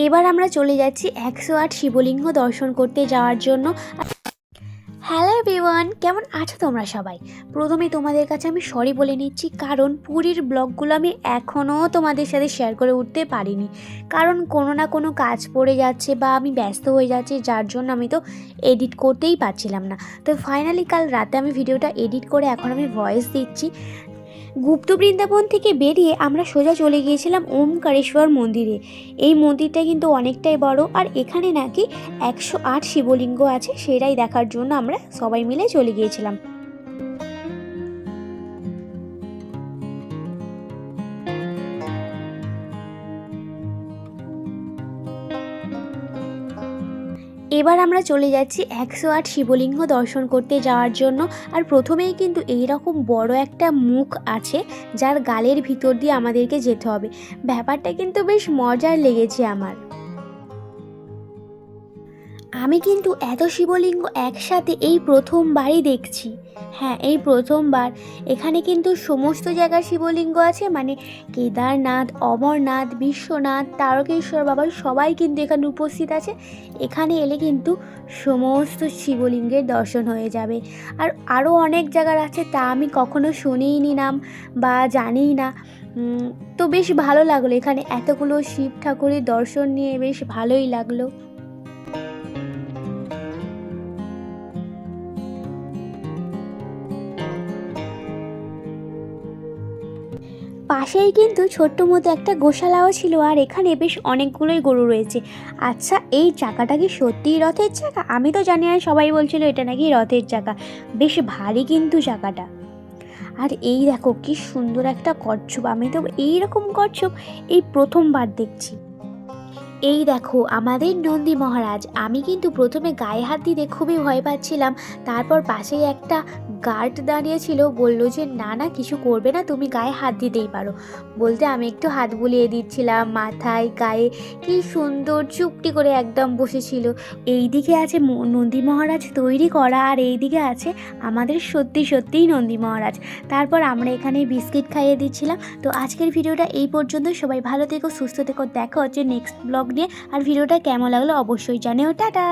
এবার আমরা চলে যাচ্ছি 108 শিবলিঙ্গ দর্শন করতে যাওয়ার জন্য। হ্যালো এভরিওয়ান, কেমন আছো তোমরা সবাই? প্রথমে তোমাদের কাছে আমি সরি বলে নিচ্ছি, কারণ পুরীর ব্লগগুলো আমি এখনও তোমাদের সাথে শেয়ার করে উঠতে পারিনি, কারণ কোনো না কোনো কাজ পড়ে যাচ্ছে বা আমি ব্যস্ত হয়ে যাচ্ছি, যার জন্য আমি তো এডিট করতেই পারছিলাম না। তো ফাইনালি কাল রাতে আমি ভিডিওটা এডিট করে এখন আমি ভয়েস দিচ্ছি। গুপ্ত বৃন্দাবন থেকে বেরিয়ে আমরা সোজা চলে গিয়েছিলাম ওমকারেশ্বর মন্দিরে। এই মন্দিরটা কিন্তু অনেকটাই বড়, আর এখানে নাকি 108 শিবলিঙ্গ আছে, সেটাই দেখার জন্য আমরা সবাই মিলে চলে গিয়েছিলাম। এবার আমরা চলে যাচ্ছি 108 শিবলিঙ্গ দর্শন করতে যাওয়ার জন্য। আর প্রথমেই কিন্তু এইরকম বড় একটা মুখ আছে, যার গালের ভিতর দিয়ে আমাদেরকে যেতে হবে। ব্যাপারটা কিন্তু বেশ মজার লেগেছে আমার। আমি কিন্তু এত শিবলিঙ্গ একসাথে এই প্রথমবারই দেখছি। হ্যাঁ, এই প্রথমবার। এখানে কিন্তু সমস্ত জায়গার শিবলিঙ্গ আছে, মানে কেদারনাথ, অমরনাথ, বিশ্বনাথ, তারকেশ্বর বাবা সবাই কিন্তু এখানে উপস্থিত আছে। এখানে এলে কিন্তু সমস্ত শিবলিঙ্গের দর্শন হয়ে যাবে। আর আরও অনেক জায়গার আছে, তা আমি কখনো শুনিনি নাম বা জানিই না। তো বেশ ভালো লাগলো, এখানে এতগুলো শিব ঠাকুরের দর্শন নিয়ে বেশ ভালোই লাগলো। পাশেই কিন্তু ছোট্ট মতো একটা গোশালাও ছিল, আর এখানে বেশ অনেকগুলোই গরু রয়েছে। আচ্ছা, এই চাকাটা কি সত্যিই রথের চাকা? আমি তো জানি না, সবাই বলছিল এটা নাকি রথের চাকা। বেশ ভারী কিন্তু চাকাটা। আর এই দেখো কি সুন্দর একটা কচ্ছপ, আমি তো এইরকম কচ্ছপ এই প্রথমবার দেখছি। এই দেখো আমাদের নন্দী মহারাজ। আমি কিন্তু প্রথমে গায়ে হাত দিতে খুবই ভয় পাচ্ছিলাম, তারপর পাশেই একটা গার্ড দাঁড়িয়েছিল, বললো যে না না কিছু করবে না, তুমি গায়ে হাত দিতেই পারো। বলতে আমি একটু হাত বুলিয়ে দিচ্ছিলাম মাথায়, গায়ে। কি সুন্দর চুপটি করে একদম বসেছিল। এই দিকে আছে নন্দী মহারাজ তৈরি করা, আর এই দিকে আছে আমাদের সত্যিই নন্দী মহারাজ। তারপর আমরা এখানে বিস্কিট খাইয়ে দিচ্ছিলাম। তো আজকের ভিডিওটা এই পর্যন্ত। সবাই ভালো থেকো, সুস্থ থেকো, দেখা হচ্ছে নেক্সট ব্লগ নিয়ে। আর ভিডিওটা কেমন লাগলো অবশ্যই জানিও। টাটা।